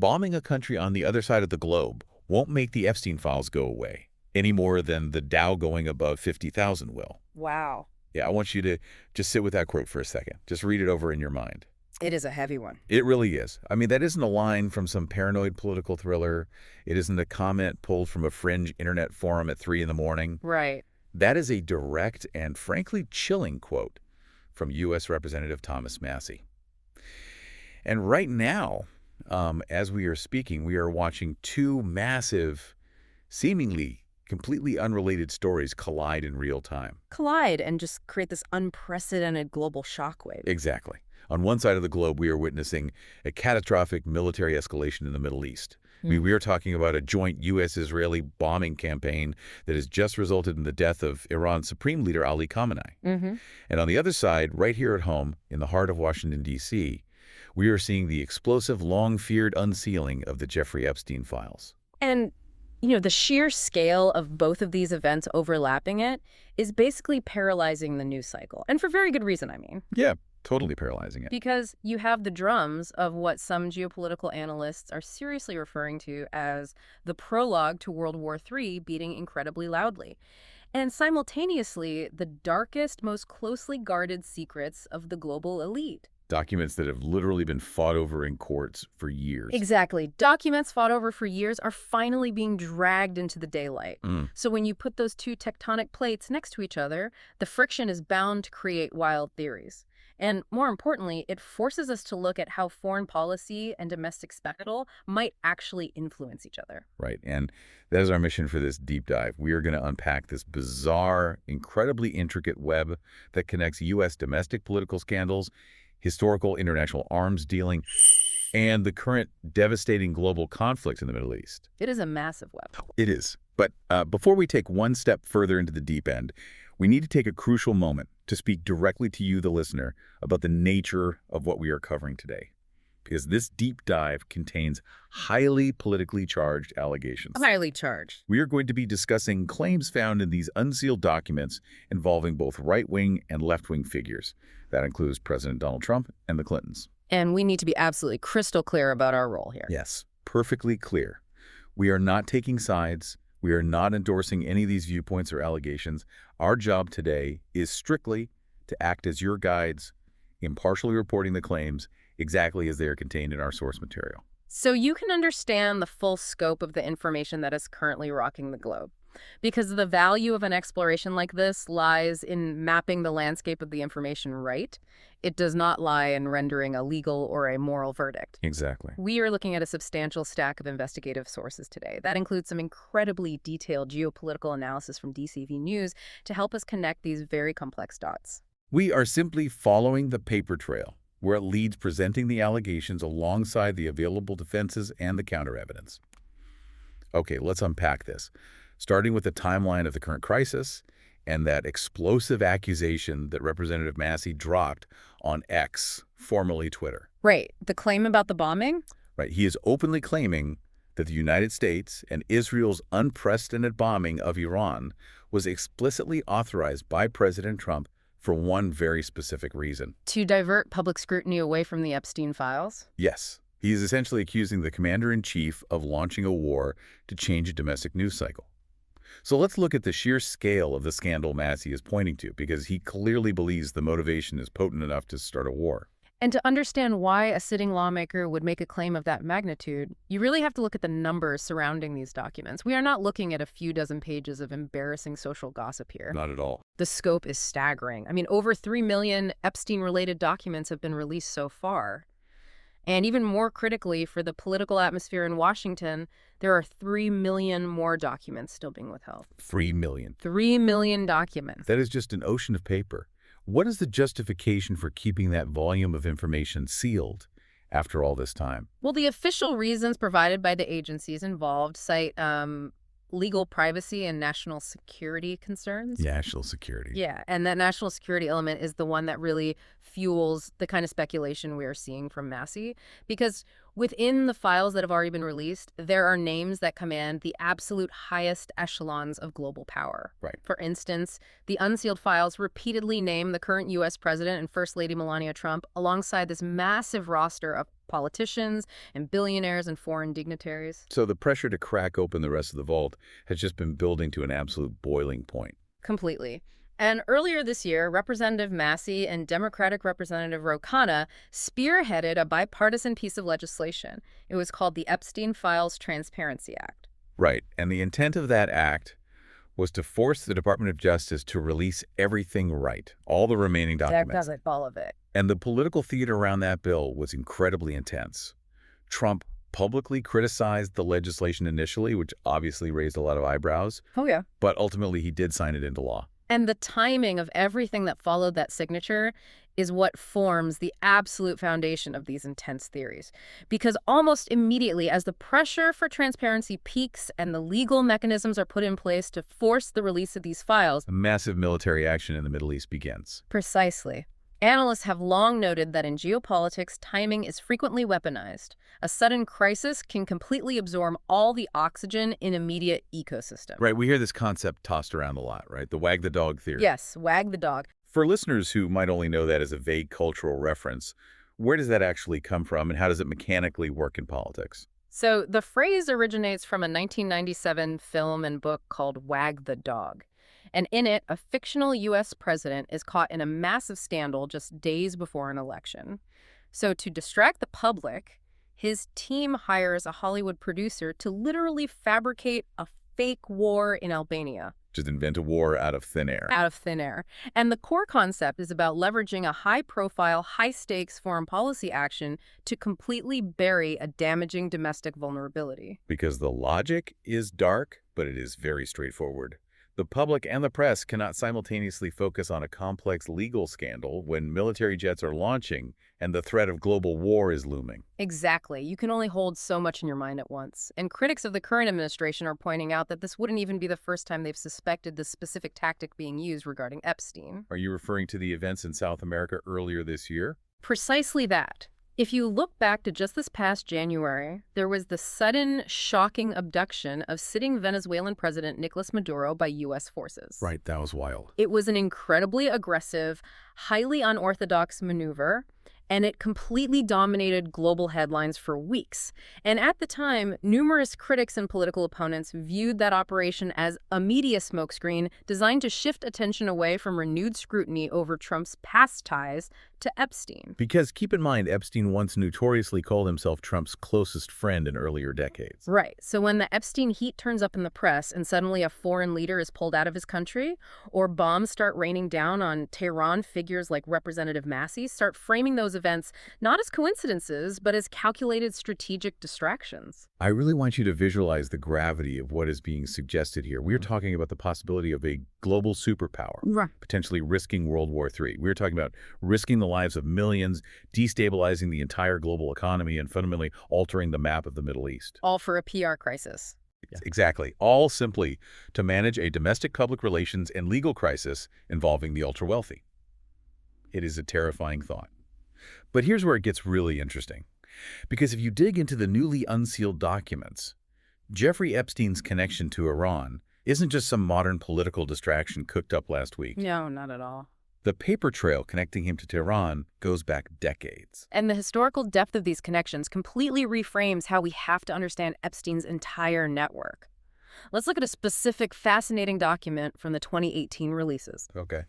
Bombing a country on the other side of the globe won't make the Epstein files go away, any more than the Dow going above 50,000 will. Wow. Yeah, I want you to just sit with that quote for a second. Just read it over in your mind. It is a heavy one. It really is. I mean, that isn't a line from some paranoid political thriller. It isn't a comment pulled from a fringe internet forum at 3 in the morning. Right. That is a direct and frankly chilling quote from U.S. Representative Thomas Massie. And right now, as we are speaking, we are watching two massive, seemingly completely unrelated stories collide in real time. Collide and just create this unprecedented global shockwave. Exactly. On one side of the globe, we are witnessing a catastrophic military escalation in the Middle East. I mean, we are talking about a joint U.S.-Israeli bombing campaign that has just resulted in the death of Iran's Supreme Leader Ali Khamenei. And on the other side, right here at home, in the heart of Washington, D.C., we are seeing the explosive, long-feared unsealing of the Jeffrey Epstein files. And, the sheer scale of both of these events overlapping it is basically paralyzing the news cycle. And for very good reason, I mean. Yeah. Totally paralyzing it. Because you have the drums of what some geopolitical analysts are seriously referring to as the prologue to World War III beating incredibly loudly. And simultaneously, the darkest, most closely guarded secrets of the global elite. Documents that have literally been fought over in courts for years. Exactly. Documents fought over for years are finally being dragged into the daylight. So when you put those two tectonic plates next to each other, the friction is bound to create wild theories. And more importantly, it forces us to look at how foreign policy and domestic spectacle might actually influence each other. Right. And that is our mission for this deep dive. We are going to unpack this bizarre, incredibly intricate web that connects U.S. domestic political scandals, historical international arms dealing, and the current devastating global conflict in the Middle East. It is a massive web. It is. But before we take one step further into the deep end, we need to take a crucial moment to speak directly to you, the listener, about the nature of what we are covering today. Because this deep dive contains highly politically charged allegations. Highly charged. We are going to be discussing claims found in these unsealed documents involving both right-wing and left-wing figures. That includes President Donald Trump and the Clintons. And we need to be absolutely crystal clear about our role here. Yes, perfectly clear. We are not taking sides. We are not endorsing any of these viewpoints or allegations. Our job today is strictly to act as your guides, impartially reporting the claims exactly as they are contained in our source material. So you can understand the full scope of the information that is currently rocking the globe. Because the value of an exploration like this lies in mapping the landscape of the information right. It does not lie in rendering a legal or a moral verdict. Exactly. We are looking at a substantial stack of investigative sources today. That includes some incredibly detailed geopolitical analysis from DCV News to help us connect these very complex dots. We are simply following the paper trail, where it leads presenting the allegations alongside the available defenses and the counter evidence. Okay, let's unpack this. Starting with the timeline of the current crisis and that explosive accusation that Representative Massie dropped on X, formerly Twitter. Right. The claim about the bombing? Right. He is openly claiming that the United States and Israel's unprecedented bombing of Iran was explicitly authorized by President Trump for one very specific reason. To divert public scrutiny away from the Epstein files? Yes. He is essentially accusing the commander-in-chief of launching a war to change a domestic news cycle. So let's look at the sheer scale of the scandal Massie is pointing to, because he clearly believes the motivation is potent enough to start a war. And to understand why a sitting lawmaker would make a claim of that magnitude, you really have to look at the numbers surrounding these documents. We are not looking at a few dozen pages of embarrassing social gossip here. Not at all. The scope is staggering. I mean, over 3 million Epstein-related documents have been released so far. And even more critically, for the political atmosphere in Washington, there are 3 million more documents still being withheld. 3 million. 3 million documents. That is just an ocean of paper. What is the justification for keeping that volume of information sealed after all this time? Well, the official reasons provided by the agencies involved cite legal privacy and national security concerns. National security. Yeah, and that national security element is the one that really fuels the kind of speculation we are seeing from Massie. Because within the files that have already been released, there are names that command the absolute highest echelons of global power. Right. For instance, the unsealed files repeatedly name the current U.S. President and First Lady Melania Trump alongside this massive roster of politicians and billionaires and foreign dignitaries. So the pressure to crack open the rest of the vault has just been building to an absolute boiling point. Completely. And earlier this year, Representative Massey and Democratic Representative Ro Khanna spearheaded a bipartisan piece of legislation. It was called the Epstein Files Transparency Act. Right. And the intent of that act was to force the Department of Justice to release everything right, all the remaining documents. All of it. And the political theater around that bill was incredibly intense. Trump publicly criticized the legislation initially, which obviously raised a lot of eyebrows. Oh, yeah. But ultimately, he did sign it into law. And the timing of everything that followed that signature is what forms the absolute foundation of these intense theories. Because almost immediately, as the pressure for transparency peaks and the legal mechanisms are put in place to force the release of these files, A massive military action in the Middle East begins. Precisely. Analysts have long noted that in geopolitics, timing is frequently weaponized. A sudden crisis can completely absorb all the oxygen in a media ecosystem. Right, we hear this concept tossed around a lot, right? The wag the dog theory. Yes, wag the dog. For listeners who might only know that as a vague cultural reference, where does that actually come from and how does it mechanically work in politics? So the phrase originates from a 1997 film and book called Wag the Dog. And in it, a fictional U.S. president is caught in a massive scandal just days before an election. So to distract the public, his team hires a Hollywood producer to literally fabricate a fake war in Albania. Just invent a war out of thin air. Out of thin air. And the core concept is about leveraging a high-profile, high-stakes foreign policy action to completely bury a damaging domestic vulnerability. Because the logic is dark, but it is very straightforward. The public and the press cannot simultaneously focus on a complex legal scandal when military jets are launching and the threat of global war is looming. Exactly. You can only hold so much in your mind at once. And critics of the current administration are pointing out that this wouldn't even be the first time they've suspected the specific tactic being used regarding Epstein. Are you referring to the events in South America earlier this year? Precisely that. If you look back to just this past January, there was the sudden, shocking abduction of sitting Venezuelan President Nicolas Maduro by U.S. forces. Right, that was wild. It was an incredibly aggressive, highly unorthodox maneuver, and it completely dominated global headlines for weeks. And at the time, numerous critics and political opponents viewed that operation as a media smokescreen designed to shift attention away from renewed scrutiny over Trump's past ties to Epstein. Because keep in mind, Epstein once notoriously called himself Trump's closest friend in earlier decades. Right. So when the Epstein heat turns up in the press and suddenly a foreign leader is pulled out of his country, or bombs start raining down on Tehran, figures like Representative Massey start framing those events not as coincidences, but as calculated strategic distractions. I really want you to visualize the gravity of what is being suggested here. We're talking about the possibility of a global superpower, Right. potentially risking World War III. We're talking about risking the lives of millions, destabilizing the entire global economy, and fundamentally altering the map of the Middle East. All for a PR crisis. Exactly. All simply to manage a domestic public relations and legal crisis involving the ultra-wealthy. It is a terrifying thought. But here's where it gets really interesting. Because if you dig into the newly unsealed documents, Jeffrey Epstein's connection to Iran isn't just some modern political distraction cooked up last week. No, not at all. The paper trail connecting him to Tehran goes back decades. And the historical depth of these connections completely reframes how we have to understand Epstein's entire network. Let's look at a specific fascinating document from the 2018 releases. Okay.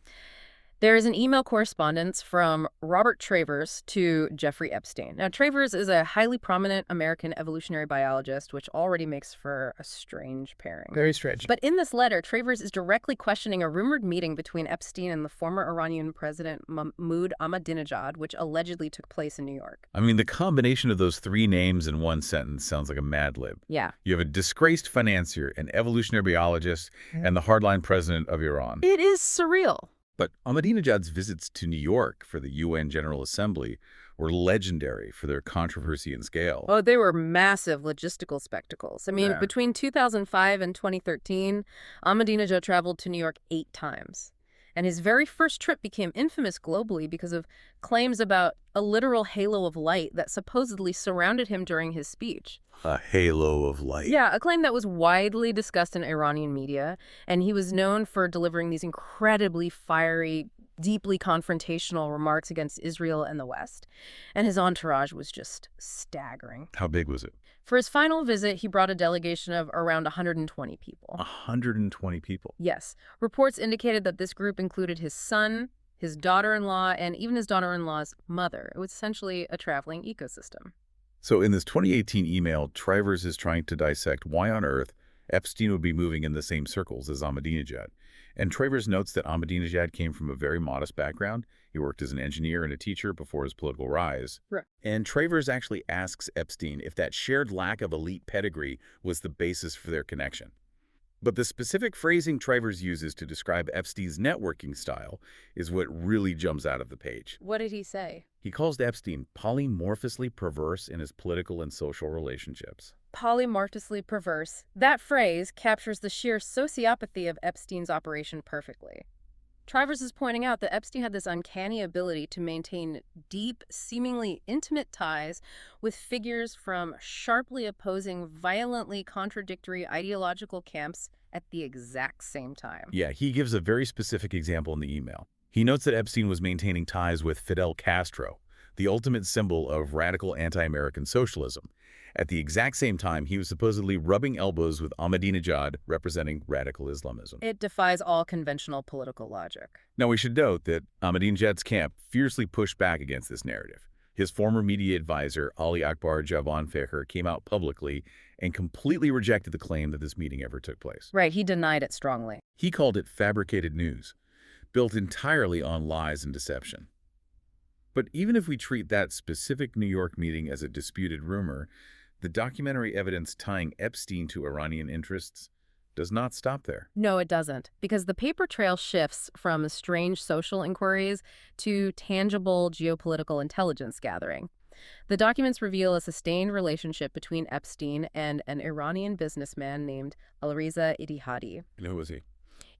There is an email correspondence from Robert Travers to Jeffrey Epstein. Now, Travers is a highly prominent American evolutionary biologist, which already makes for a strange pairing. Very strange. But in this letter, Travers is directly questioning a rumored meeting between Epstein and the former Iranian president Mahmoud Ahmadinejad, which allegedly took place in New York. I mean, the combination of those three names in one sentence sounds like a Mad Lib. Yeah. You have a disgraced financier, an evolutionary biologist, and the hardline president of Iran. It is surreal. But Ahmadinejad's visits to New York for the UN General Assembly were legendary for their controversy and scale. Oh, they were massive logistical spectacles. I mean, Yeah. between 2005 and 2013, Ahmadinejad traveled to New York 8 times. And his very first trip became infamous globally because of claims about a literal halo of light that supposedly surrounded him during his speech. A halo of light. Yeah, a claim that was widely discussed in Iranian media, and he was known for delivering these incredibly fiery, deeply confrontational remarks against Israel and the West. And his entourage was just staggering. How big was it? For his final visit, he brought a delegation of around 120 people. 120 people? Yes. Reports indicated that this group included his son, his daughter-in-law, and even his daughter-in-law's mother. It was essentially a traveling ecosystem. So in this 2018 email, Trivers is trying to dissect why on earth Epstein would be moving in the same circles as Ahmadinejad. And Trivers notes that Ahmadinejad came from a very modest background. He worked as an engineer and a teacher before his political rise. Right. And Trivers actually asks Epstein if that shared lack of elite pedigree was the basis for their connection. But the specific phrasing Trivers uses to describe Epstein's networking style is what really jumps out of the page. What did he say? He calls Epstein polymorphously perverse in his political and social relationships. Polymorphously perverse. That phrase captures the sheer sociopathy of Epstein's operation perfectly. Trivers is pointing out that Epstein had this uncanny ability to maintain deep, seemingly intimate ties with figures from sharply opposing, violently contradictory ideological camps at the exact same time. Yeah, he gives a very specific example in the email. He notes that Epstein was maintaining ties with Fidel Castro, the ultimate symbol of radical anti-American socialism. At the exact same time, he was supposedly rubbing elbows with Ahmadinejad, representing radical Islamism. It defies all conventional political logic. Now, we should note that Ahmadinejad's camp fiercely pushed back against this narrative. His former media advisor, Ali Akbar Javanfekir, came out publicly and completely rejected the claim that this meeting ever took place. Right, he denied it strongly. He called it fabricated news, built entirely on lies and deception. But even if we treat that specific New York meeting as a disputed rumor, the documentary evidence tying Epstein to Iranian interests does not stop there. No, it doesn't, because the paper trail shifts from strange social inquiries to tangible geopolitical intelligence gathering. The documents reveal a sustained relationship between Epstein and an Iranian businessman named Alireza Idihadi. And who was he?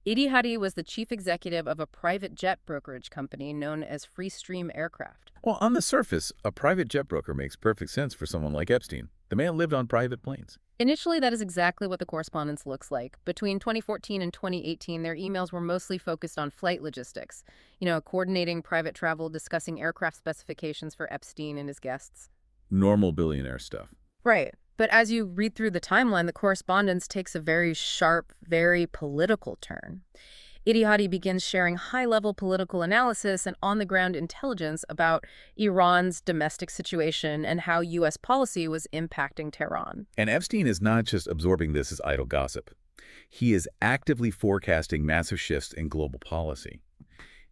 Idihadi was the chief executive of a private jet brokerage company known as Freestream Aircraft. Well, on the surface, a private jet broker makes perfect sense for someone like Epstein. The man lived on private planes. Initially, that is exactly what the correspondence looks like. Between 2014 and 2018, their emails were mostly focused on flight logistics, coordinating private travel, discussing aircraft specifications for Epstein and his guests. Normal billionaire stuff. Right. But as you read through the timeline, the correspondence takes a very sharp, very political turn. Idihadi begins sharing high-level political analysis and on-the-ground intelligence about Iran's domestic situation and how U.S. policy was impacting Tehran. And Epstein is not just absorbing this as idle gossip. He is actively forecasting massive shifts in global policy.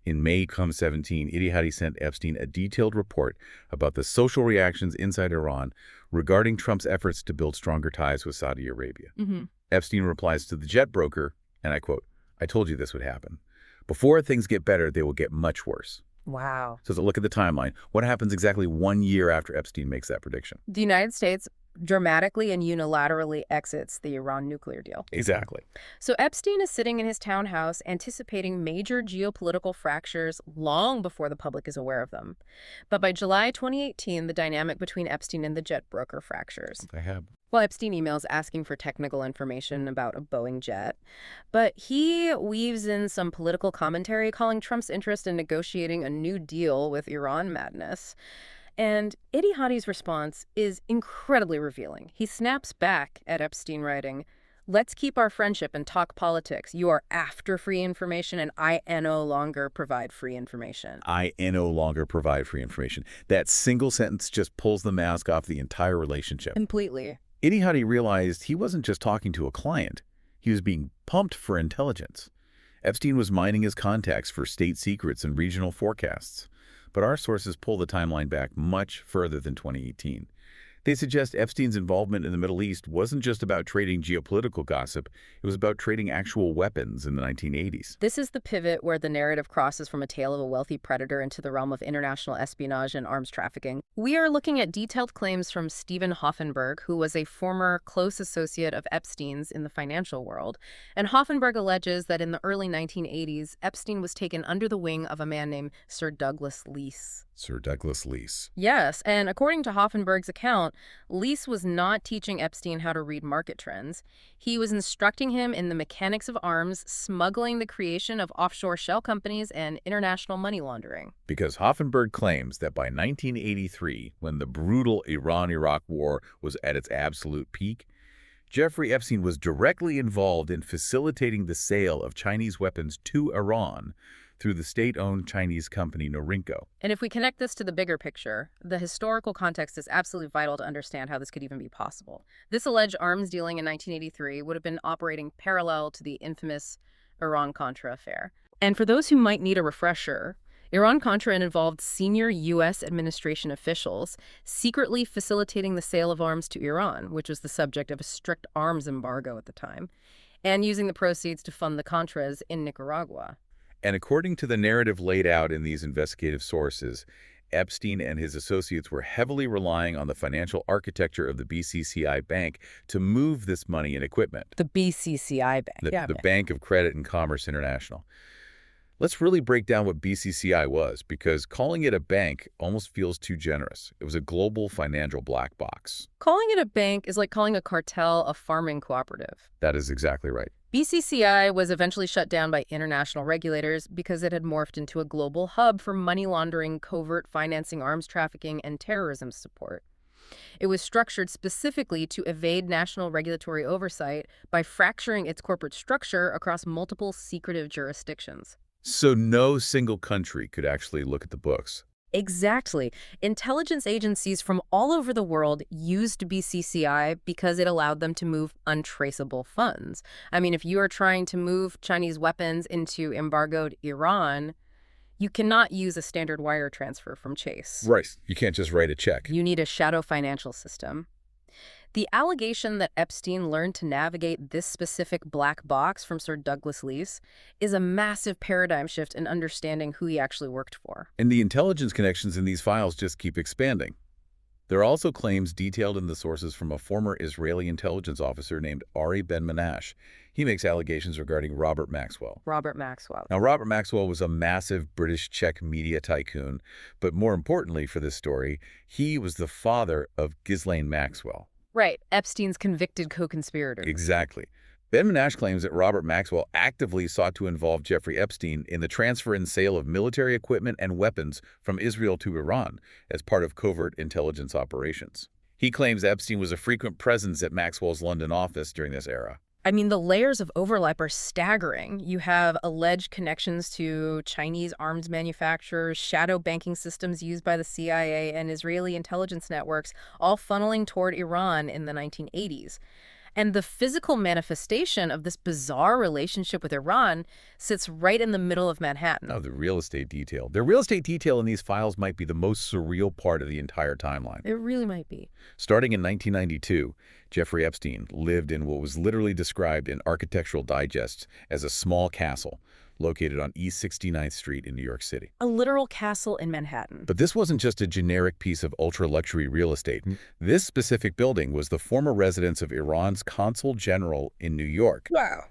In May 2017, Idihadi sent Epstein a detailed report about the social reactions inside Iran regarding Trump's efforts to build stronger ties with Saudi Arabia. Epstein replies to the jet broker, and I quote, "I told you this would happen. Before things get better, they will get much worse." Wow. So to look at the timeline, what happens exactly 1 year after Epstein makes that prediction? The United States dramatically and unilaterally exits the Iran nuclear deal. Exactly. So Epstein is sitting in his townhouse anticipating major geopolitical fractures long before the public is aware of them. But by July 2018, the dynamic between Epstein and the jet broker fractures. I have. Well, Epstein emails asking for technical information about a Boeing jet, but he weaves in some political commentary calling Trump's interest in negotiating a new deal with Iran madness. And Idihadi's response is incredibly revealing. He snaps back at Epstein writing, "Let's keep our friendship and talk politics. You are after free information, and I no longer provide free information." I no longer provide free information. That single sentence just pulls the mask off the entire relationship. Completely. Idihadi realized he wasn't just talking to a client. He was being pumped for intelligence. Epstein was mining his contacts for state secrets and regional forecasts. But our sources pull the timeline back much further than 2018. They suggest Epstein's involvement in the Middle East wasn't just about trading geopolitical gossip, it was about trading actual weapons in the 1980s. This is the pivot where the narrative crosses from a tale of a wealthy predator into the realm of international espionage and arms trafficking. We are looking at detailed claims from Stephen Hoffenberg, who was a former close associate of Epstein's in the financial world. And Hoffenberg alleges that in the early 1980s, Epstein was taken under the wing of a man named Sir Douglas Leese. Sir Douglas Leese. Yes, and according to Hoffenberg's account, Leese was not teaching Epstein how to read market trends. He was instructing him in the mechanics of arms, smuggling, the creation of offshore shell companies, and international money laundering. Because Hoffenberg claims that by 1983, when the brutal Iran-Iraq war was at its absolute peak, Jeffrey Epstein was directly involved in facilitating the sale of Chinese weapons to Iran through the state-owned Chinese company Norinco. And if we connect this to the bigger picture, the historical context is absolutely vital to understand how this could even be possible. This alleged arms dealing in 1983 would have been operating parallel to the infamous Iran-Contra affair. And for those who might need a refresher, Iran-Contra involved senior U.S. administration officials secretly facilitating the sale of arms to Iran, which was the subject of a strict arms embargo at the time, and using the proceeds to fund the Contras in Nicaragua. And according to the narrative laid out in these investigative sources, Epstein and his associates were heavily relying on the financial architecture of the BCCI Bank to move this money and equipment. The BCCI Bank. The Bank of Credit and Commerce International. Let's really break down what BCCI was, because calling it a bank almost feels too generous. It was a global financial black box. Calling it a bank is like calling a cartel a farming cooperative. That is exactly right. BCCI was eventually shut down by international regulators because it had morphed into a global hub for money laundering, covert financing, arms trafficking, and terrorism support. It was structured specifically to evade national regulatory oversight by fracturing its corporate structure across multiple secretive jurisdictions. So no single country could actually look at the books. Exactly. Intelligence agencies from all over the world used BCCI because it allowed them to move untraceable funds. I mean, if you are trying to move Chinese weapons into embargoed Iran, you cannot use a standard wire transfer from Chase. Right. You can't just write a check. You need a shadow financial system. The allegation that Epstein learned to navigate this specific black box from Sir Douglas Leese is a massive paradigm shift in understanding who he actually worked for. And the intelligence connections in these files just keep expanding. There are also claims detailed in the sources from a former Israeli intelligence officer named Ari Ben-Menash. He makes allegations regarding Robert Maxwell. Robert Maxwell. Now, Robert Maxwell was a massive British Czech media tycoon, but more importantly for this story, he was the father of Ghislaine Maxwell. Right, Epstein's convicted co-conspirator. Exactly. Ben-Menash claims that Robert Maxwell actively sought to involve Jeffrey Epstein in the transfer and sale of military equipment and weapons from Israel to Iran as part of covert intelligence operations. He claims Epstein was a frequent presence at Maxwell's London office during this era. I mean, the layers of overlap are staggering. You have alleged connections to Chinese arms manufacturers, shadow banking systems used by the CIA and Israeli intelligence networks, all funneling toward Iran in the 1980s. And the physical manifestation of this bizarre relationship with Iran sits right in the middle of Manhattan. Oh, the real estate detail. The real estate detail in these files might be the most surreal part of the entire timeline. It really might be. Starting in 1992, Jeffrey Epstein lived in what was literally described in Architectural Digest as a small castle located on East 69th Street in New York City. A literal castle in Manhattan. But this wasn't just a generic piece of ultra-luxury real estate. This specific building was the former residence of Iran's consul general in New York. Wow.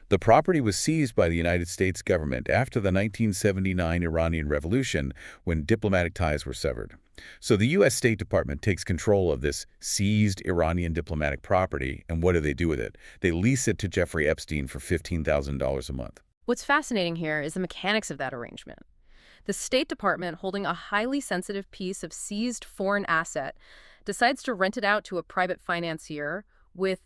The property was seized by the United States government after the 1979 Iranian Revolution, when diplomatic ties were severed. So the U.S. State Department takes control of this seized Iranian diplomatic property, and what do they do with it? They lease it to Jeffrey Epstein for $15,000 a month. What's fascinating here is the mechanics of that arrangement. The State Department, holding a highly sensitive piece of seized foreign asset, decides to rent it out to a private financier with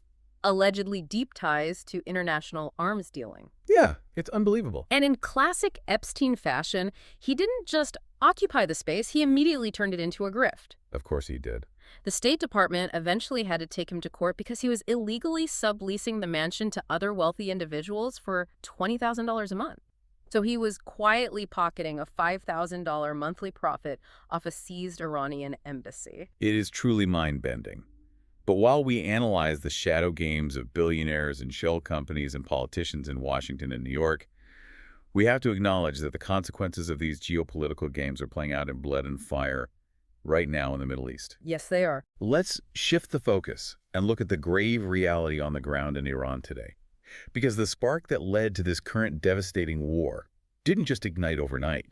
allegedly deep ties to international arms dealing. Yeah, it's unbelievable. And in classic Epstein fashion, he didn't just occupy the space, he immediately turned it into a grift. Of course he did. The State Department eventually had to take him to court because he was illegally subleasing the mansion to other wealthy individuals for $20,000 a month. So he was quietly pocketing a $5,000 monthly profit off a seized Iranian embassy. It is truly mind-bending. But while we analyze the shadow games of billionaires and shell companies and politicians in Washington and New York, we have to acknowledge that the consequences of these geopolitical games are playing out in blood and fire right now in the Middle East. Yes, they are. Let's shift the focus and look at the grave reality on the ground in Iran today. Because the spark that led to this current devastating war didn't just ignite overnight.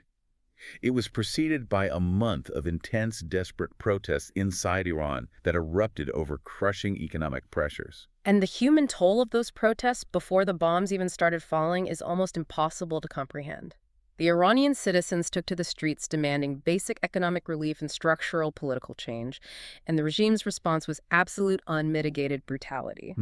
It was preceded by a month of intense, desperate protests inside Iran that erupted over crushing economic pressures. And the human toll of those protests before the bombs even started falling is almost impossible to comprehend. The Iranian citizens took to the streets demanding basic economic relief and structural political change, and the regime's response was absolute unmitigated brutality.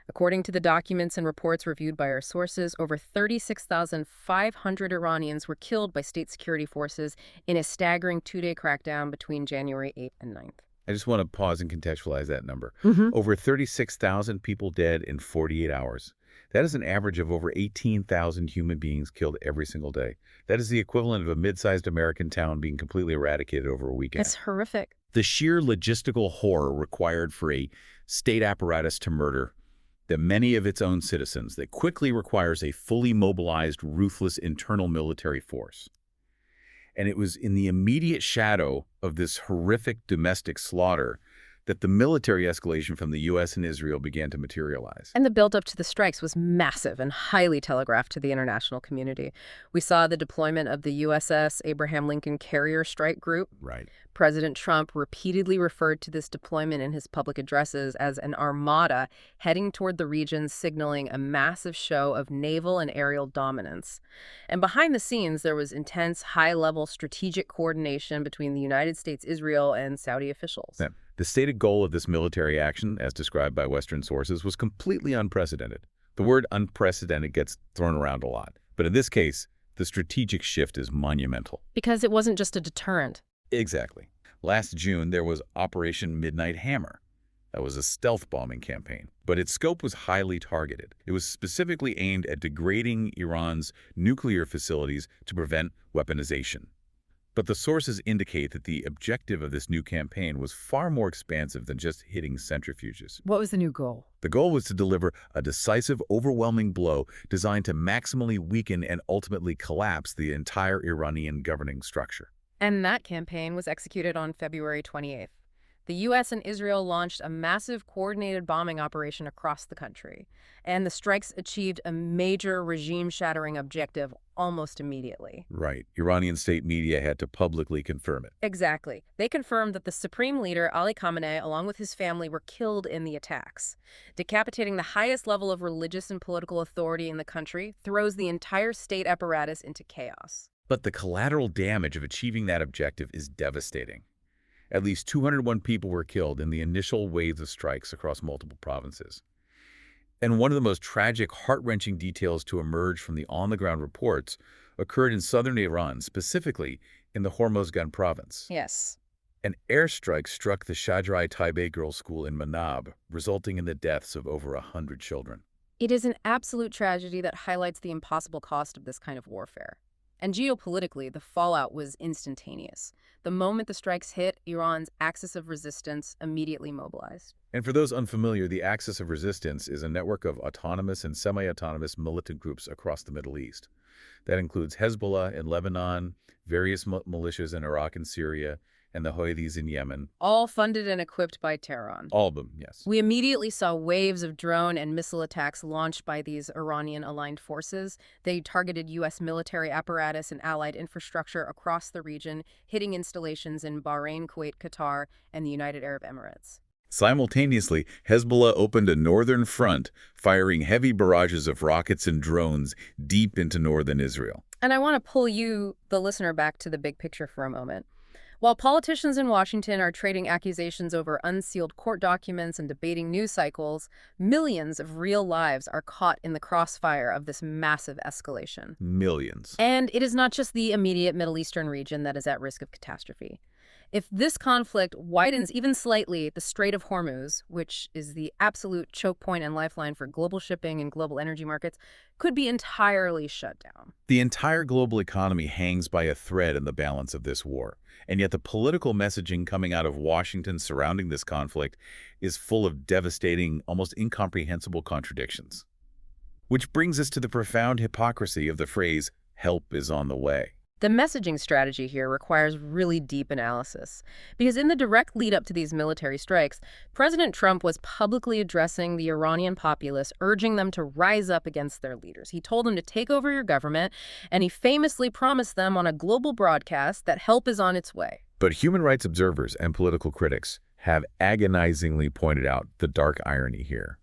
According to the documents and reports reviewed by our sources, over 36,500 Iranians were killed by state security forces in a staggering two-day crackdown between January 8th and 9th. I just want to pause and contextualize that number. Over 36,000 people dead in 48 hours. That is an average of over 18,000 human beings killed every single day. That is the equivalent of a mid-sized American town being completely eradicated over a weekend. It's horrific. The sheer logistical horror required for a state apparatus to murder that many of its own citizens that quickly requires a fully mobilized, ruthless internal military force. And it was in the immediate shadow of this horrific domestic slaughter that the military escalation from the U.S. and Israel began to materialize. And the buildup to the strikes was massive and highly telegraphed to the international community. We saw the deployment of the USS Abraham Lincoln Carrier Strike Group. Right. President Trump repeatedly referred to this deployment in his public addresses as an armada heading toward the region, signaling a massive show of naval and aerial dominance. And behind the scenes, there was intense, high-level strategic coordination between the United States, Israel, and Saudi officials. Yeah. The stated goal of this military action, as described by Western sources, was completely unprecedented. The word unprecedented gets thrown around a lot. But in this case, the strategic shift is monumental. Because it wasn't just a deterrent. Exactly. Last June, there was Operation Midnight Hammer. That was a stealth bombing campaign, but its scope was highly targeted. It was specifically aimed at degrading Iran's nuclear facilities to prevent weaponization. But the sources indicate that the objective of this new campaign was far more expansive than just hitting centrifuges. What was the new goal? The goal was to deliver a decisive, overwhelming blow designed to maximally weaken and ultimately collapse the entire Iranian governing structure. And that campaign was executed on February 28th. The U.S. and Israel launched a massive coordinated bombing operation across the country, and the strikes achieved a major regime-shattering objective almost immediately. Right. Iranian state media had to publicly confirm it. Exactly. They confirmed that the supreme leader, Ali Khamenei, along with his family, were killed in the attacks. Decapitating the highest level of religious and political authority in the country throws the entire state apparatus into chaos. But the collateral damage of achieving that objective is devastating. At least 201 people were killed in the initial waves of strikes across multiple provinces. And one of the most tragic, heart-wrenching details to emerge from the on-the-ground reports occurred in southern Iran, specifically in the Hormozgan province. Yes. An airstrike struck the Shajareye Tayabeh girls' school in Manab, resulting in the deaths of over 100 children. It is an absolute tragedy that highlights the impossible cost of this kind of warfare. And geopolitically, the fallout was instantaneous. The moment the strikes hit, Iran's axis of resistance immediately mobilized. And for those unfamiliar, the axis of resistance is a network of autonomous and semi-autonomous militant groups across the Middle East. That includes Hezbollah in Lebanon, various militias in Iraq and Syria, and the Houthis in Yemen. All funded and equipped by Tehran. All of them, yes. We immediately saw waves of drone and missile attacks launched by these Iranian-aligned forces. They targeted U.S. military apparatus and allied infrastructure across the region, hitting installations in Bahrain, Kuwait, Qatar, and the United Arab Emirates. Simultaneously, Hezbollah opened a northern front, firing heavy barrages of rockets and drones deep into northern Israel. And I want to pull you, the listener, back to the big picture for a moment. While politicians in Washington are trading accusations over unsealed court documents and debating news cycles, millions of real lives are caught in the crossfire of this massive escalation. Millions. And it is not just the immediate Middle Eastern region that is at risk of catastrophe. If this conflict widens even slightly, the Strait of Hormuz, which is the absolute choke point and lifeline for global shipping and global energy markets, could be entirely shut down. The entire global economy hangs by a thread in the balance of this war. And yet the political messaging coming out of Washington surrounding this conflict is full of devastating, almost incomprehensible contradictions. Which brings us to the profound hypocrisy of the phrase, "help is on the way." The messaging strategy here requires really deep analysis. Because in the direct lead up to these military strikes, President Trump was publicly addressing the Iranian populace, urging them to rise up against their leaders. He told them to take over your government, and he famously promised them on a global broadcast that help is on its way. But human rights observers and political critics have agonizingly pointed out the dark irony here.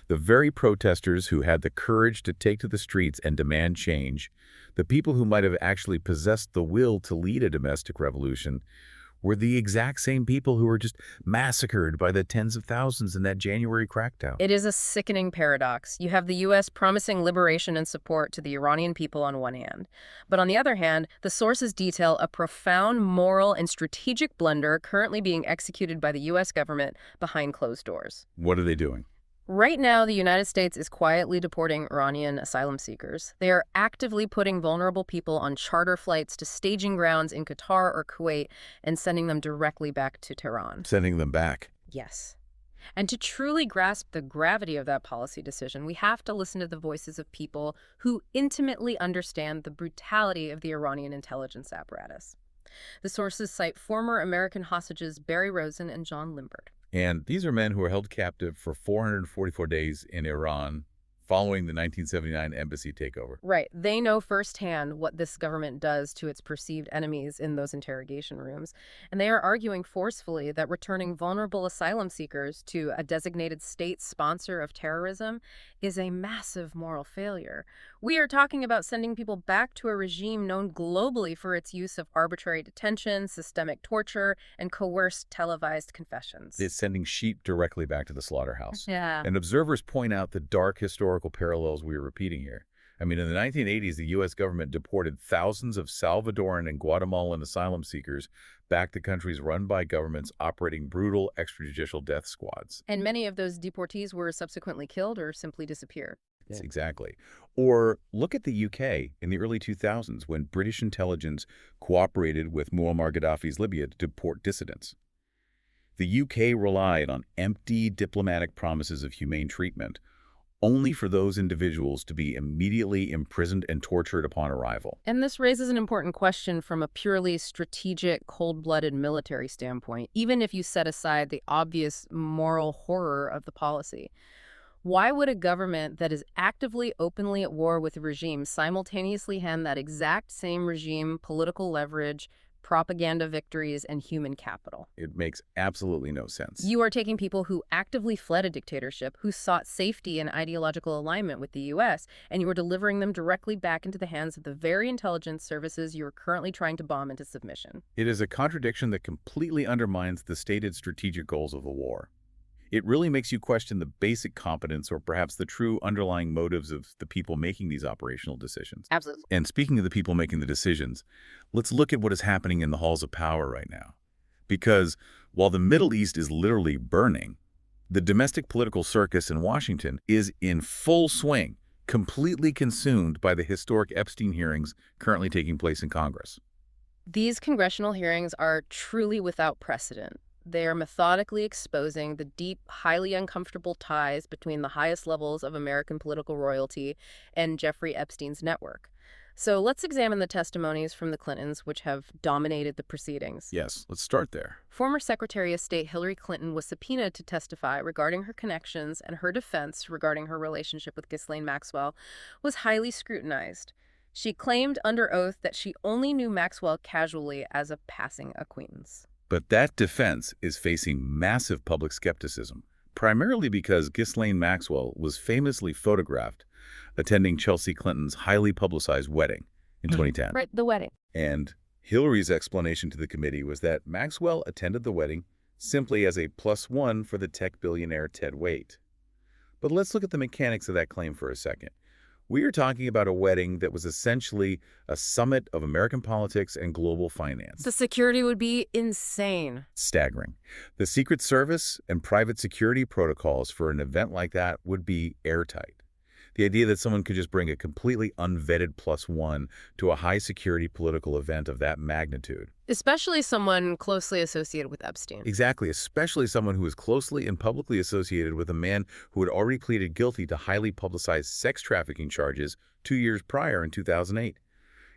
The very protesters who had the courage to take to the streets and demand change, the people who might have actually possessed the will to lead a domestic revolution, were the exact same people who were just massacred by the tens of thousands in that January crackdown. It is a sickening paradox. You have the U.S. promising liberation and support to the Iranian people on one hand. But on the other hand, the sources detail a profound moral and strategic blunder currently being executed by the U.S. government behind closed doors. What are they doing? Right now, the United States is quietly deporting Iranian asylum seekers. They are actively putting vulnerable people on charter flights to staging grounds in Qatar or Kuwait and sending them directly back to Tehran. Sending them back. Yes. And to truly grasp the gravity of that policy decision, we have to listen to the voices of people who intimately understand the brutality of the Iranian intelligence apparatus. The sources cite former American hostages Barry Rosen and John Limbert. And these are men who were held captive for 444 days in Iran following the 1979 embassy takeover. Right. They know firsthand what this government does to its perceived enemies in those interrogation rooms. And they are arguing forcefully that returning vulnerable asylum seekers to a designated state sponsor of terrorism is a massive moral failure. We are talking about sending people back to a regime known globally for its use of arbitrary detention, systemic torture, and coerced televised confessions. It's sending sheep directly back to the slaughterhouse. Yeah. And observers point out the dark historical parallels we are repeating here. I mean, in the 1980s, the U.S. government deported thousands of Salvadoran and Guatemalan asylum seekers back to countries run by governments operating brutal extrajudicial death squads. And many of those deportees were subsequently killed or simply disappeared. Yes, exactly. Or look at the UK in the early 2000s when British intelligence cooperated with Muammar Gaddafi's Libya to deport dissidents. The UK relied on empty diplomatic promises of humane treatment, only for those individuals to be immediately imprisoned and tortured upon arrival. And this raises an important question from a purely strategic, cold-blooded military standpoint, even if you set aside the obvious moral horror of the policy. Why would a government that is actively, openly at war with a regime simultaneously hand that exact same regime political leverage, propaganda victories, and human capital? It makes absolutely no sense. You are taking people who actively fled a dictatorship, who sought safety and ideological alignment with the U.S., and you are delivering them directly back into the hands of the very intelligence services you are currently trying to bomb into submission. It is a contradiction that completely undermines the stated strategic goals of the war. It really makes you question the basic competence or perhaps the true underlying motives of the people making these operational decisions. Absolutely. And speaking of the people making the decisions, let's look at what is happening in the halls of power right now. Because while the Middle East is literally burning, the domestic political circus in Washington is in full swing, completely consumed by the historic Epstein hearings currently taking place in Congress. These congressional hearings are truly without precedent. They are methodically exposing the deep, highly uncomfortable ties between the highest levels of American political royalty and Jeffrey Epstein's network. So let's examine the testimonies from the Clintons, which have dominated the proceedings. Yes, let's start there. Former Secretary of State Hillary Clinton was subpoenaed to testify regarding her connections, and her defense regarding her relationship with Ghislaine Maxwell was highly scrutinized. She claimed under oath that she only knew Maxwell casually as a passing acquaintance. But that defense is facing massive public skepticism, primarily because Ghislaine Maxwell was famously photographed attending Chelsea Clinton's highly publicized wedding in 2010. Right, the wedding. And Hillary's explanation to the committee was that Maxwell attended the wedding simply as a +1 for the tech billionaire Ted Waite. But let's look at the mechanics of that claim for a second. We are talking about a wedding that was essentially a summit of American politics and global finance. The security would be insane. Staggering. The Secret Service and private security protocols for an event like that would be airtight. The idea that someone could just bring a completely unvetted +1 to a high-security political event of that magnitude. Especially someone closely associated with Epstein. Exactly, especially someone who is closely and publicly associated with a man who had already pleaded guilty to highly publicized sex trafficking charges 2 years prior in 2008.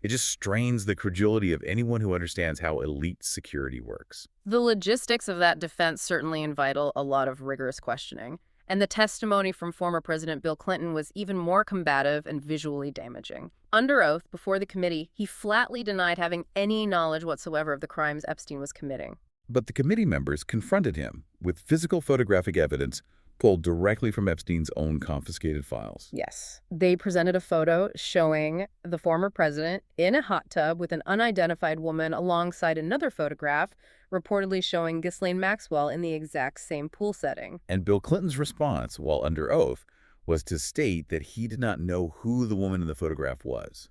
It just strains the credulity of anyone who understands how elite security works. The logistics of that defense certainly invite a lot of rigorous questioning. And the testimony from former President Bill Clinton was even more combative and visually damaging. Under oath, before the committee, he flatly denied having any knowledge whatsoever of the crimes Epstein was committing. But the committee members confronted him with physical photographic evidence pulled directly from Epstein's own confiscated files. Yes. They presented a photo showing the former president in a hot tub with an unidentified woman alongside another photograph reportedly showing Ghislaine Maxwell in the exact same pool setting. And Bill Clinton's response, while under oath, was to state that he did not know who the woman in the photograph was.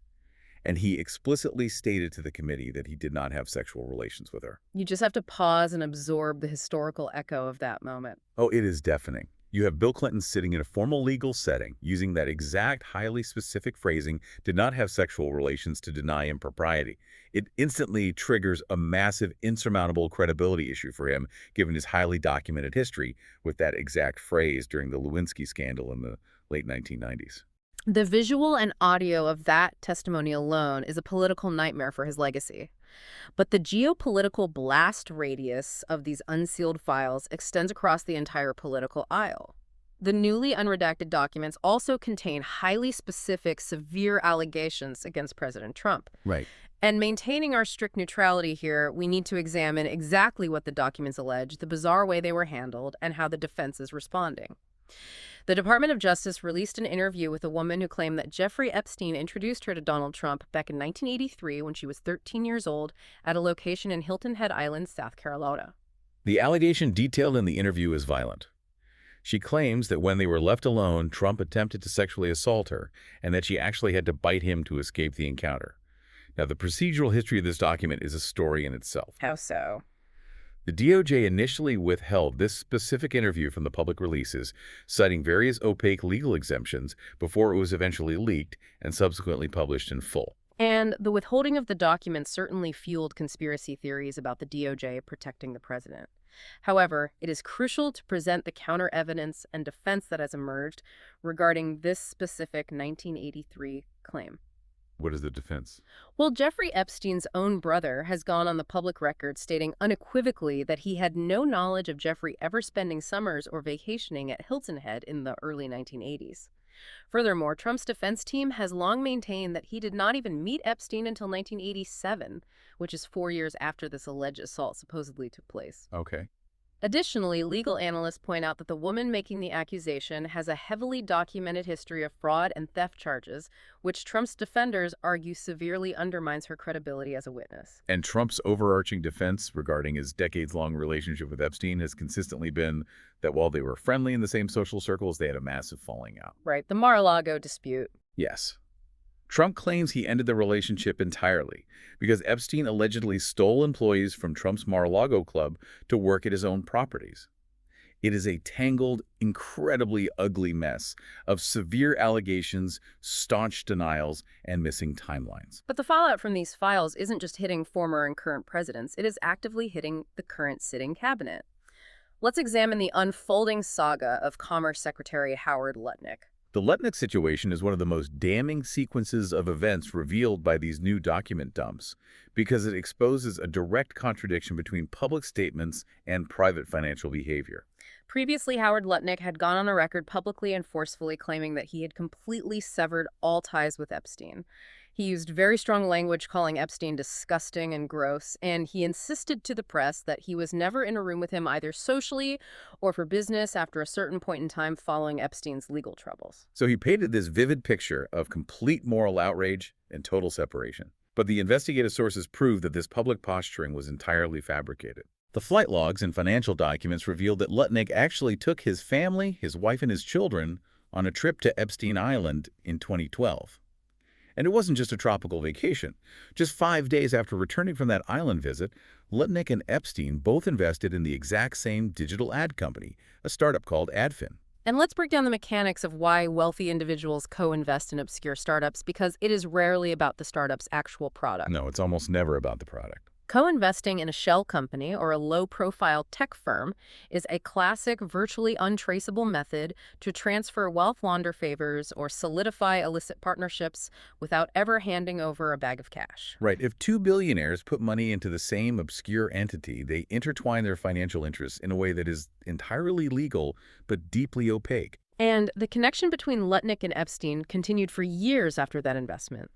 And he explicitly stated to the committee that he did not have sexual relations with her. You just have to pause and absorb the historical echo of that moment. Oh, it is deafening. You have Bill Clinton sitting in a formal legal setting, using that exact highly specific phrasing, did not have sexual relations, to deny impropriety. It instantly triggers a massive, insurmountable credibility issue for him, given his highly documented history with that exact phrase during the Lewinsky scandal in the late 1990s. The visual and audio of that testimony alone is a political nightmare for his legacy. But the geopolitical blast radius of these unsealed files extends across the entire political aisle. The newly unredacted documents also contain highly specific, severe allegations against President Trump. Right. And maintaining our strict neutrality here, we need to examine exactly what the documents allege, the bizarre way they were handled, and how the defense is responding. The Department of Justice released an interview with a woman who claimed that Jeffrey Epstein introduced her to Donald Trump back in 1983 when she was 13 years old at a location in Hilton Head Island, South Carolina. The allegation detailed in the interview is violent. She claims that when they were left alone, Trump attempted to sexually assault her, and that she actually had to bite him to escape the encounter. Now, the procedural history of this document is a story in itself. How so? The DOJ initially withheld this specific interview from the public releases, citing various opaque legal exemptions before it was eventually leaked and subsequently published in full. And the withholding of the documents certainly fueled conspiracy theories about the DOJ protecting the president. However, it is crucial to present the counter-evidence and defense that has emerged regarding this specific 1983 claim. What is the defense? Well, Jeffrey Epstein's own brother has gone on the public record stating unequivocally that he had no knowledge of Jeffrey ever spending summers or vacationing at Hilton Head in the early 1980s. Furthermore, Trump's defense team has long maintained that he did not even meet Epstein until 1987, which is 4 years after this alleged assault supposedly took place. Okay. Additionally, legal analysts point out that the woman making the accusation has a heavily documented history of fraud and theft charges, which Trump's defenders argue severely undermines her credibility as a witness. And Trump's overarching defense regarding his decades-long relationship with Epstein has consistently been that while they were friendly in the same social circles, they had a massive falling out. Right, the Mar-a-Lago dispute. Yes. Trump claims he ended the relationship entirely because Epstein allegedly stole employees from Trump's Mar-a-Lago club to work at his own properties. It is a tangled, incredibly ugly mess of severe allegations, staunch denials, and missing timelines. But the fallout from these files isn't just hitting former and current presidents, it is actively hitting the current sitting cabinet. Let's examine the unfolding saga of Commerce Secretary Howard Lutnick. The Lutnick situation is one of the most damning sequences of events revealed by these new document dumps because it exposes a direct contradiction between public statements and private financial behavior. Previously, Howard Lutnick had gone on a record publicly and forcefully claiming that he had completely severed all ties with Epstein. He used very strong language calling Epstein disgusting and gross, and he insisted to the press that he was never in a room with him either socially or for business after a certain point in time following Epstein's legal troubles. So he painted this vivid picture of complete moral outrage and total separation. But the investigative sources proved that this public posturing was entirely fabricated. The flight logs and financial documents revealed that Lutnick actually took his family, his wife, and his children on a trip to Epstein Island in 2012. And it wasn't just a tropical vacation. Just 5 days after returning from that island visit, Lutnick and Epstein both invested in the exact same digital ad company, a startup called AdFin. And let's break down the mechanics of why wealthy individuals co-invest in obscure startups, because it is rarely about the startup's actual product. No, it's almost never about the product. Co-investing in a shell company or a low-profile tech firm is a classic, virtually untraceable method to transfer wealth, launder favors, or solidify illicit partnerships without ever handing over a bag of cash. Right. If two billionaires put money into the same obscure entity, they intertwine their financial interests in a way that is entirely legal but deeply opaque. And the connection between Lutnick and Epstein continued for years after that investment.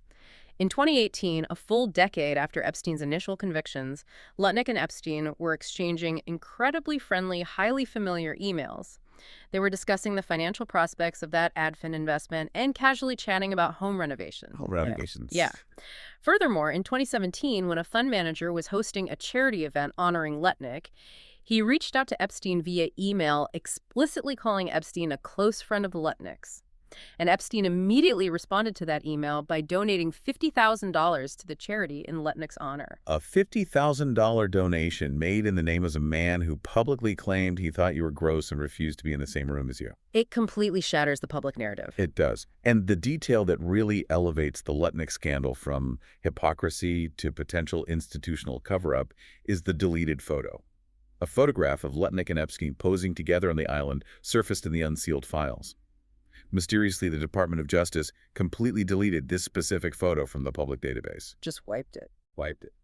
In 2018, a full decade after Epstein's initial convictions, Lutnick and Epstein were exchanging incredibly friendly, highly familiar emails. They were discussing the financial prospects of that AdFin investment and casually chatting about home renovation. Home renovations. Yeah. Furthermore, in 2017, when a fund manager was hosting a charity event honoring Lutnick, he reached out to Epstein via email, explicitly calling Epstein a close friend of the Lutnicks. And Epstein immediately responded to that email by donating $50,000 to the charity in Lutnick's honor. A $50,000 donation made in the name of a man who publicly claimed he thought you were gross and refused to be in the same room as you. It completely shatters the public narrative. It does. And the detail that really elevates the Lutnick scandal from hypocrisy to potential institutional cover-up is the deleted photo. A photograph of Lutnick and Epstein posing together on the island surfaced in the unsealed files. Mysteriously, the Department of Justice completely deleted this specific photo from the public database. Just wiped it. Wiped it.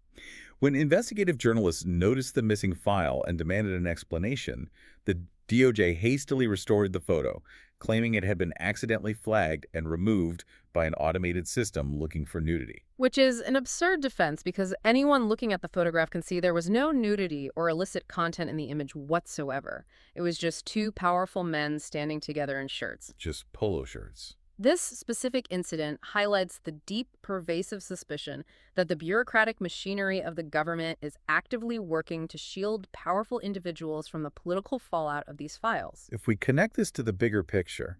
When investigative journalists noticed the missing file and demanded an explanation, the DOJ hastily restored the photo, claiming it had been accidentally flagged and removed by an automated system looking for nudity. Which is an absurd defense because anyone looking at the photograph can see there was no nudity or illicit content in the image whatsoever. It was just two powerful men standing together in shirts. Just polo shirts. This specific incident highlights the deep, pervasive suspicion that the bureaucratic machinery of the government is actively working to shield powerful individuals from the political fallout of these files. If we connect this to the bigger picture,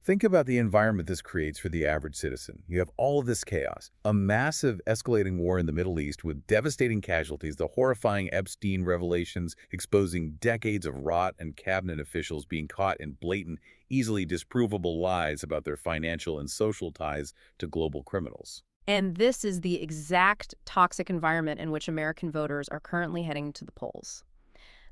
think about the environment this creates for the average citizen. You have all of this chaos, a massive escalating war in the Middle East with devastating casualties, the horrifying Epstein revelations exposing decades of rot, and cabinet officials being caught in blatant, easily disprovable lies about their financial and social ties to global criminals. And this is the exact toxic environment in which American voters are currently heading to the polls.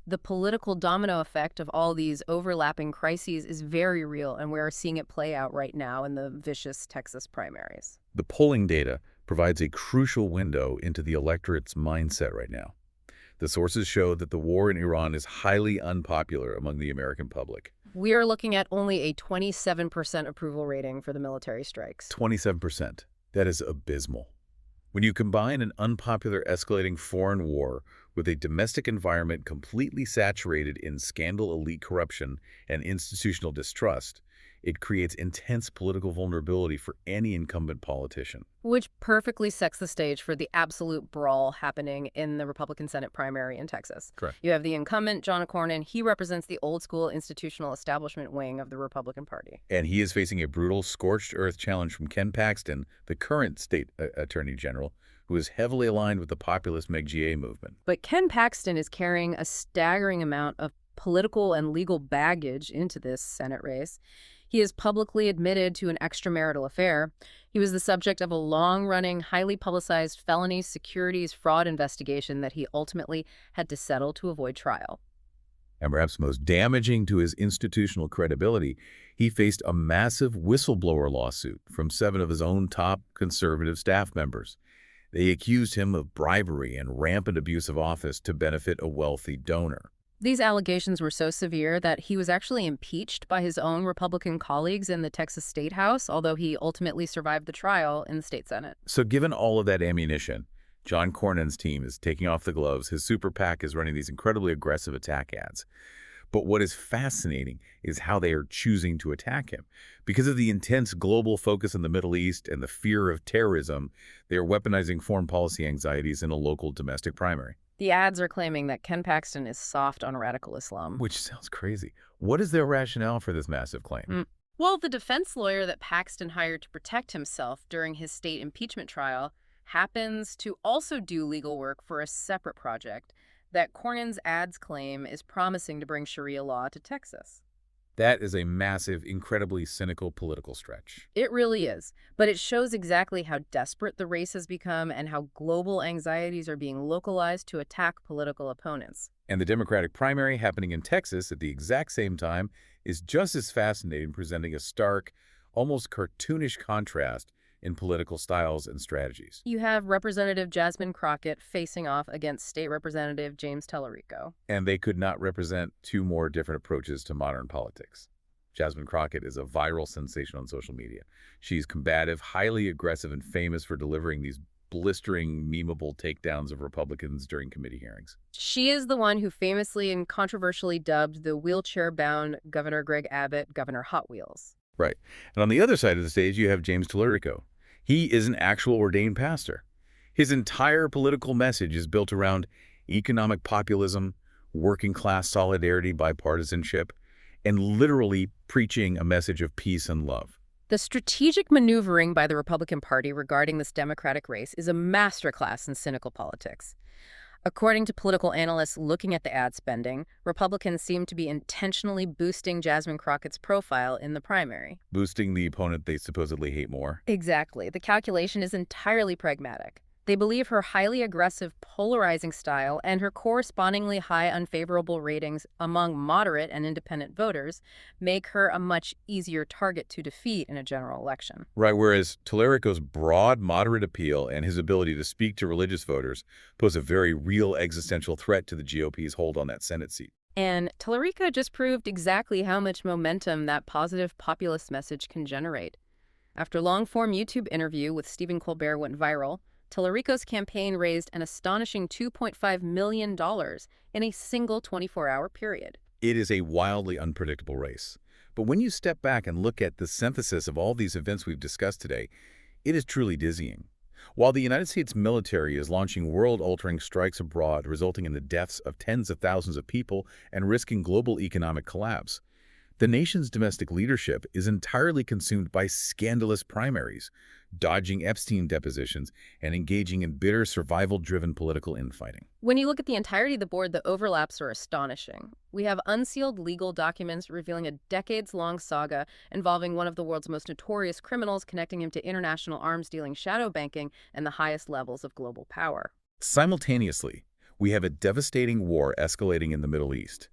The political domino effect of all these overlapping crises is very real, and we're seeing it play out right now in the vicious Texas primaries. The polling data provides a crucial window into the electorate's mindset right now. The sources show that the war in Iran is highly unpopular among the American public. We are looking at only a 27% approval rating for the military strikes. 27%. That is abysmal. When you combine an unpopular escalating foreign war with a domestic environment completely saturated in scandal, elite corruption, and institutional distrust, it creates intense political vulnerability for any incumbent politician. Which perfectly sets the stage for the absolute brawl happening in the Republican Senate primary in Texas. Correct. You have the incumbent, John Cornyn. He represents the old-school institutional establishment wing of the Republican Party. And he is facing a brutal, scorched-earth challenge from Ken Paxton, the current state attorney general, who is heavily aligned with the populist MAGA movement. But Ken Paxton is carrying a staggering amount of political and legal baggage into this Senate race. He has publicly admitted to an extramarital affair. He was the subject of a long-running, highly publicized felony securities fraud investigation that he ultimately had to settle to avoid trial. And perhaps most damaging to his institutional credibility, he faced a massive whistleblower lawsuit from 7 of his own top conservative staff members. They accused him of bribery and rampant abuse of office to benefit a wealthy donor. These allegations were so severe that he was actually impeached by his own Republican colleagues in the Texas State House, although he ultimately survived the trial in the state Senate. So given all of that ammunition, John Cornyn's team is taking off the gloves. His super PAC is running these incredibly aggressive attack ads. But what is fascinating is how they are choosing to attack him. Because of the intense global focus in the Middle East and the fear of terrorism, they are weaponizing foreign policy anxieties in a local domestic primary. The ads are claiming that Ken Paxton is soft on radical Islam. Which sounds crazy. What is their rationale for this massive claim? Well, the defense lawyer that Paxton hired to protect himself during his state impeachment trial happens to also do legal work for a separate project that Cornyn's ads claim is promising to bring Sharia law to Texas. That is a massive, incredibly cynical political stretch. It really is. But it shows exactly how desperate the race has become and how global anxieties are being localized to attack political opponents. And the Democratic primary happening in Texas at the exact same time is just as fascinating, presenting a stark, almost cartoonish contrast in political styles and strategies. You have Representative Jasmine Crockett facing off against State Representative James Tallarico. And they could not represent two more different approaches to modern politics. Jasmine Crockett is a viral sensation on social media. She's combative, highly aggressive, and famous for delivering these blistering, memeable takedowns of Republicans during committee hearings. She is the one who famously and controversially dubbed the wheelchair-bound Governor Greg Abbott Governor Hot Wheels. Right. And on the other side of the stage, you have James Tallarico. He is an actual ordained pastor. His entire political message is built around economic populism, working-class solidarity, bipartisanship, and literally preaching a message of peace and love. The strategic maneuvering by the Republican Party regarding this Democratic race is a masterclass in cynical politics. According to political analysts looking at the ad spending, Republicans seem to be intentionally boosting Jasmine Crockett's profile in the primary. Boosting the opponent they supposedly hate more. Exactly. The calculation is entirely pragmatic. They believe her highly aggressive, polarizing style and her correspondingly high unfavorable ratings among moderate and independent voters make her a much easier target to defeat in a general election. Right, whereas Tallarico's broad, moderate appeal and his ability to speak to religious voters pose a very real existential threat to the GOP's hold on that Senate seat. And Tallarico just proved exactly how much momentum that positive populist message can generate. After a long-form YouTube interview with Stephen Colbert went viral, Tallarico's campaign raised an astonishing $2.5 million in a single 24-hour period. It is a wildly unpredictable race. But when you step back and look at the synthesis of all these events we've discussed today, it is truly dizzying. While the United States military is launching world-altering strikes abroad, resulting in the deaths of tens of thousands of people and risking global economic collapse, the nation's domestic leadership is entirely consumed by scandalous primaries, dodging Epstein depositions, and engaging in bitter survival-driven political infighting. When you look at the entirety of the board, the overlaps are astonishing. We have unsealed legal documents revealing a decades-long saga involving one of the world's most notorious criminals, connecting him to international arms-dealing shadow banking and the highest levels of global power. Simultaneously, we have a devastating war escalating in the Middle East,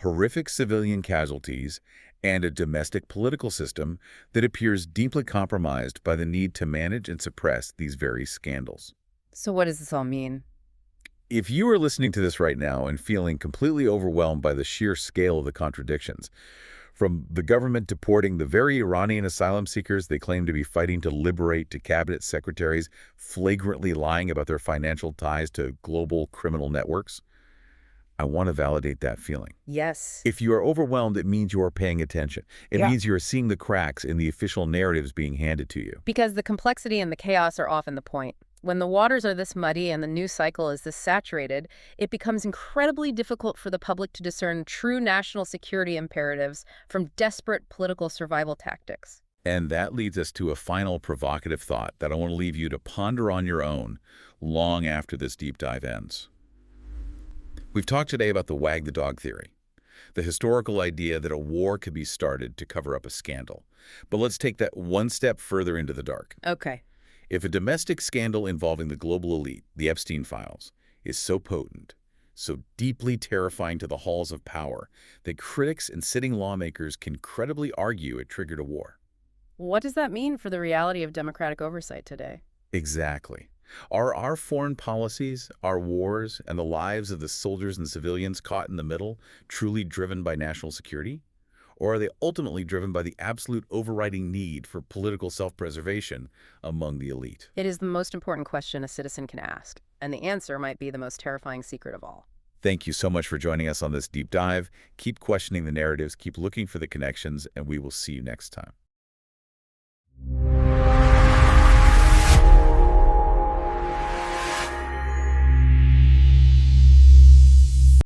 horrific civilian casualties, and a domestic political system that appears deeply compromised by the need to manage and suppress these very scandals. So what does this all mean? If you are listening to this right now and feeling completely overwhelmed by the sheer scale of the contradictions, from the government deporting the very Iranian asylum seekers they claim to be fighting to liberate to cabinet secretaries flagrantly lying about their financial ties to global criminal networks, I want to validate that feeling. Yes. If you are overwhelmed, it means you are paying attention. It means you are seeing the cracks in the official narratives being handed to you. Because the complexity and the chaos are often the point. When the waters are this muddy and the news cycle is this saturated, it becomes incredibly difficult for the public to discern true national security imperatives from desperate political survival tactics. And that leads us to a final provocative thought that I want to leave you to ponder on your own long after this deep dive ends. We've talked today about the wag the dog theory, the historical idea that a war could be started to cover up a scandal. But let's take that one step further into the dark. Okay. If a domestic scandal involving the global elite, the Epstein files, is so potent, so deeply terrifying to the halls of power, that critics and sitting lawmakers can credibly argue it triggered a war. What does that mean for the reality of democratic oversight today? Exactly. Are our foreign policies, our wars, and the lives of the soldiers and civilians caught in the middle truly driven by national security? Or are they ultimately driven by the absolute overriding need for political self-preservation among the elite? It is the most important question a citizen can ask, and the answer might be the most terrifying secret of all. Thank you so much for joining us on this deep dive. Keep questioning the narratives, keep looking for the connections, and we will see you next time.